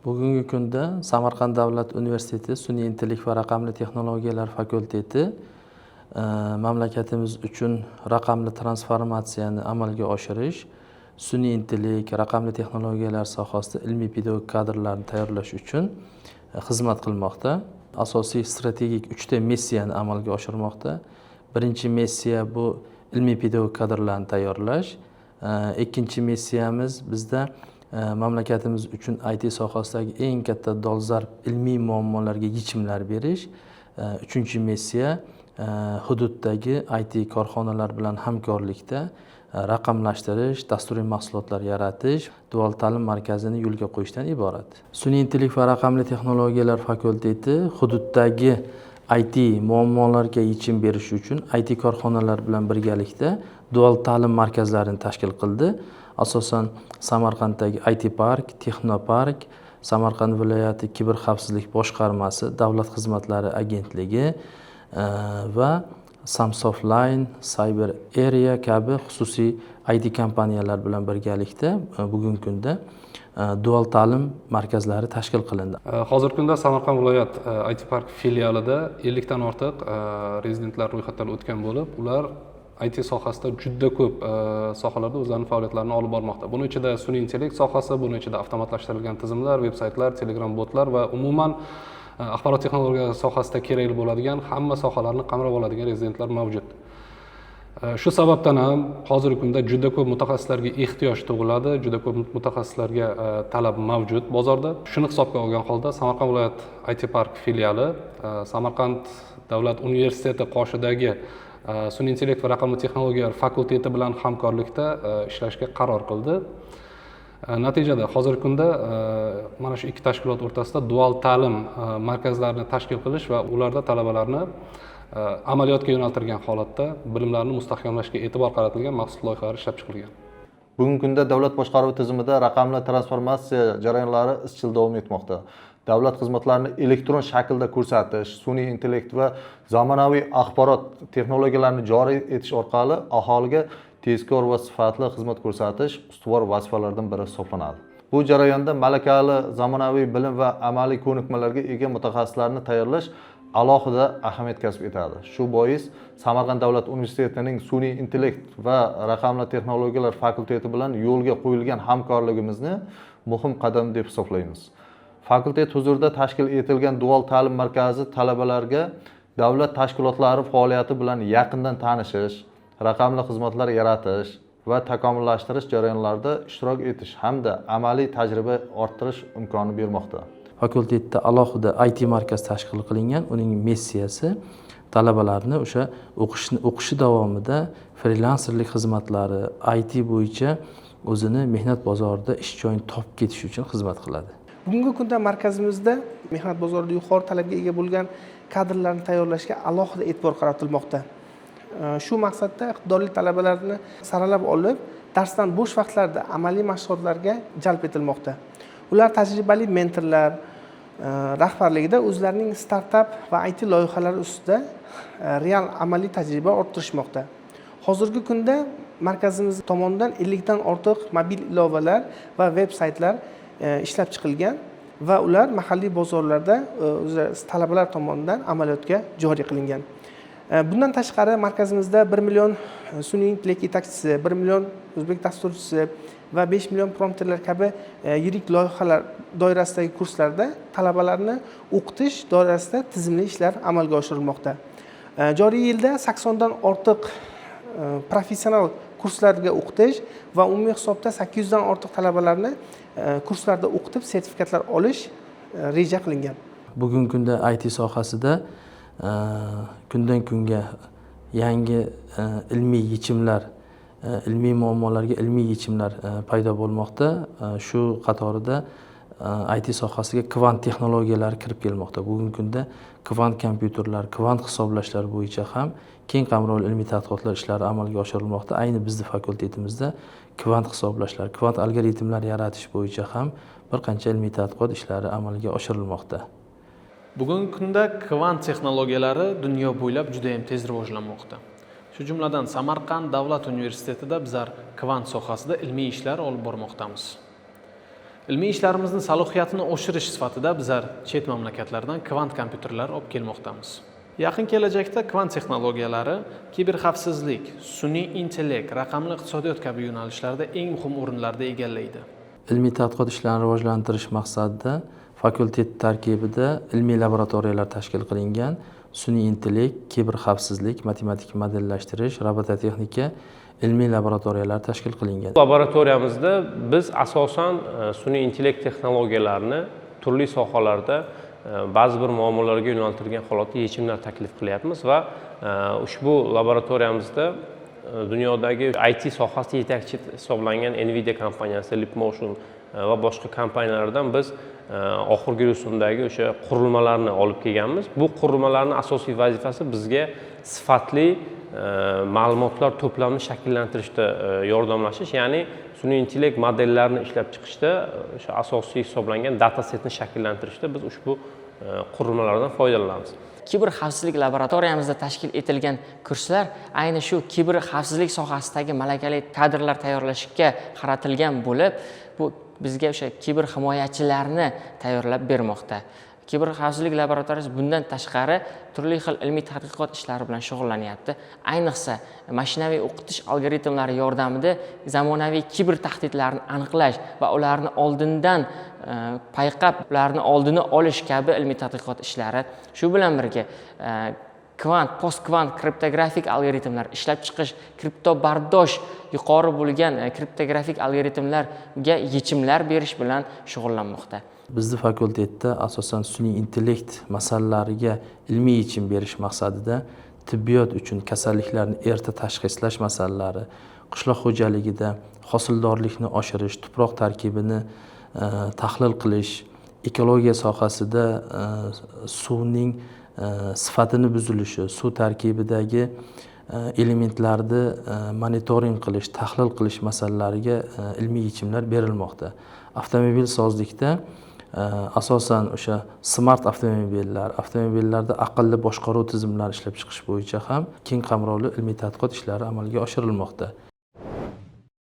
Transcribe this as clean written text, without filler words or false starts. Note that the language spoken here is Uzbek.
Bugungi kunda Samarqand davlat universiteti sun'iy intellekt va raqamli texnologiyalar fakulteti mamlakatimiz uchun raqamli transformatsiyani amalga oshirish, sun'iy intellekt, raqamli texnologiyalar sohasida ilmiy pedagogik kadrlarni tayyorlash uchun xizmat qilmoqda. Asosiy strategik 3 ta missiyani amalga oshirmoqda. Birinchi missiya bu ilmiy pedagogik kadrlarni tayyorlash. Ikkinchi missiyamiz bizda mamlakatimiz uchun IT sohasidagi eng katta dolzarb ilmiy muammolarga yechimlar berish. Uchinchi missiya hududdagi IT korxonalar bilan hamkorlikda raqamlashtirish, dasturiy mahsulotlar yaratish, dual ta'lim markazini yo'lga qo'yishdan iborat. Sun'iy intellekt va raqamli texnologiyalar fakulteti hududdagi IT muammolarga yechim berish uchun IT korxonalar bilan birgalikda dual ta'lim markazlarini tashkil qildi. Asosan Samarqanddagi IT park, Texnopark, Samarqand viloyati kiber xavfsizlik boshqarmasi, davlat xizmatlari agentligi va Samsoftline, Cyber Area kabi xususiy IT kompaniyalar bilan birgalikda bugungi kunda dual ta'lim markazlari tashkil qilindi. Hozirgi kunda Samarqand viloyat IT park filialida 50 dan ortiq rezidentlar ro'yxatdan o'tgan bo'lib, ular IT sohasida juda ko'p sohalarda o'zlarining faoliyatlarini olib bormoqda. Buning ichida sun'iy intellekt sohasi, buning ichida avtomatlashtirilgan tizimlar, veb-saytlar, Telegram botlar va umuman axborot texnologiyalari sohasida kerakli bo'ladigan hamma sohalarni qamrab oladigan rezidentlar mavjud. Shu sababdan ham hozirgi kunda juda ko'p mutaxassislarga ehtiyoj tug'iladi, juda ko'p mutaxassislarga talab mavjud bozorda. Shuni hisobga olgan holda Samarqand viloyat IT park filiali Samarqand davlat universiteti qoshidagi sun'iy intellekt va raqamli texnologiyalar fakulteti bilan hamkorlikda ishlashga qaror qildi. Natijada hozirgi kunda mana shu ikki tashkilot o'rtasida dual ta'lim markazlarini tashkil qilish va ularda talabalarni amaliyotga yo'naltirgan holatda bilimlarni mustahkamlashga e'tibor qaratilgan maxsus loyihalar ishlab chiqilgan. Bugungi kunda davlat boshqaruvi tizimida raqamli transformatsiya jarayonlari izchil davom etmoqda. Davlat xizmatlarini elektron shaklda ko'rsatish, sun'iy intellekt va zamonaviy axborot texnologiyalarini joriy etish orqali aholiga tezkor va sifatli xizmat ko'rsatish ustuvor vazifalardan biri hisoblanadi. Bu jarayonda malakali zamonaviy bilim va amaliy ko'nikmalarga ega mutaxassislarni tayyorlash alohida ahamiyat kasb etadi. Shu bois Samarqand davlat universitetining sun'iy intellekt va raqamli texnologiyalar fakulteti bilan yo'lga qo'yilgan hamkorligimizni muhim qadam deb hisoblaymiz. Fakultet huzurida tashkil etilgan dual ta'lim markazi talabalarga davlat tashkilotlari faoliyati bilan yaqindan tanishish, raqamli xizmatlar yaratish va takomillashtirish jarayonlarida ishtirok etish hamda amaliy tajriba orttirish imkoni bermoqda. Fakultetda alohida IT markaz tashkil qilingan. Uning missiyasi talabalarni o'sha o'qishi davomida frilanserlik xizmatlari, IT bo'yicha o'zini mehnat bozorida ish joyini topib ketish uchun xizmat qiladi. Bugungi kunda markazimizda mehnat bozorida yuqori talabga ega bo'lgan kadrlarni tayyorlashga alohida e'tibor qaratilmoqda. Shu maqsadda iqtidorli talabalarni saralab olib, darsdan bo'sh vaqtlarda amaliy mashg'ulotlarga jalb etilmoqda. Ular tajribali mentorlar rahbarligida o'zlarining startap va IT loyihalari ustida real amaliy tajriba orttirishmoqda. Hozirgi kunda markazimiz tomonidan 50 dan ortiq mobil ilovalar va veb-saytlar ishlab chiqilgan va ular mahalliy bozorlarda talabalar tomonidan amaliyotga joriy qilingan. Bundan tashqari markazimizda 1 million sun'iy intellekt yetakchisi, 1 million o'zbek dasturchisi va 5 million prompterlar kabi yirik loyihalar doirasidagi kurslarda talabalarni o'qitish doirasida tizimli ishlar amalga oshirilmoqda. Joriy yilda 80 dan ortiq professional kurslarga o'qitish va umumiy hisobda 800 dan ortiq talabalarni kurslarda o'qitib sertifikatlar olish reja qilingan. Bugungi kunda IT sohasida kundan kunga yangi ilmiy yechimlar, ilmiy muammolarga ilmiy yechimlar paydo bo'lmoqda. Shu qatorida IT sohasiga kvant texnologiyalari kirib kelmoqda. Bugungi kunda kvant kompyuterlar, kvant hisoblashlar bo'yicha ham keng qamrovli ilmiy tadqiqotlar ishlari amalga oshirilmoqda. Ayni bizning fakultetimizda kvant hisoblashlar, kvant algoritmlar yaratish bo'yicha ham bir qancha ilmiy tadqiqot ishlari amalga oshirilmoqda. Bugungi kunda kvant texnologiyalari dunyo bo'ylab juda ham tez rivojlanmoqda. Shu jumladan Samarqand davlat universitetida bizlar kvant sohasida ilmiy ishlar olib bormoqdamiz. ilmiy ishlarimizni salohiyatini oshirish sifatida bizlar chet mamlakatlardan kvant kompyuterlar olib kelmoqdamiz. Yaqin kelajakda kvant texnologiyalari kiberxavfsizlik, sun'iy intellekt, raqamli iqtisodiyot kabi yo'nalishlarda eng muhim o'rinlarni egallaydi. Ilmiy tadqiqot ishlarini rivojlantirish maqsadida fakultet tarkibida ilmiy laboratoriyalar tashkil qilingan. Sun'iy intellekt, kiberxavfsizlik, matematik modellashtirish, robototexnika ilmiy laboratoriyalar tashkil qilingan. Laboratoriyamizda biz asosan sun'iy intellekt texnologiyalarini turli sohalarda ba'zi bir muammolarga yo'naltirilgan holatda yechimlar taklif qilyapmiz va ushbu laboratoriyamizda dunyodagi IT sohasida yetakchi hisoblangan Nvidia kompaniyasi, Leapmotion va boshqa kompaniyalardan biz oxirgi rusumdagi o'sha qurilmalarni olib kelganmiz. Bu qurilmalarning asosiy vazifasi bizga sifatli ma'lumotlar to'plamini shakllantirishda yordamlashish, ya'ni sun'iy intellekt modellarini ishlab chiqishda o'sha asosiy hisoblangan data setni shakllantirishda biz ushbu qurilmalardan foydalanamiz. Kiber xavfsizlik laboratoriyamizda tashkil etilgan kurslar ayni shu kiber xavfsizlik sohasidagi malakali kadrlar tayyorlashga qaratilgan bo'lib, bu bizga o'sha kiber himoyachilarni tayyorlab bermoqda. Kiber xavfsizlik laboratoriyasi bundan tashqari turli xil ilmiy tadqiqot ishlari bilan shug'ullanyapti. Ayniqsa mashinaviy o'qitish algoritmlari yordamida zamonaviy kiber tahdidlarni aniqlash va ularni oldindan payqab, ularni oldini olish kabi ilmiy tadqiqot ishlari. Shu bilan birga kvant, post-kvant kriptografik algoritmlar ishlab chiqish, kriptobardosh yuqori bo'lgan kriptografik algoritmlarga yechimlar berish bilan shug'ullanmoqda. Bizning fakultetda asosan sun'iy intellekt masalalariga ilmiy yechim berish maqsadida tibbiyot uchun kasalliklarni erta tashxislash masalalari, qishloq xo'jaligida hosildorlikni oshirish, tuproq tarkibini tahlil qilish, ekologiya sohasida suvning sifatini buzilishi, suv tarkibidagi elementlarni monitoring qilish, tahlil qilish masalalariga ilmiy yechimlar berilmoqda. Avtomobil sozlikda asosan o'sha smart avtomobillarda aqlli boshqaruv tizimlari ishlab chiqish bo'yicha ham keng qamrovli ilmiy tadqiqot ishlari amalga oshirilmoqda.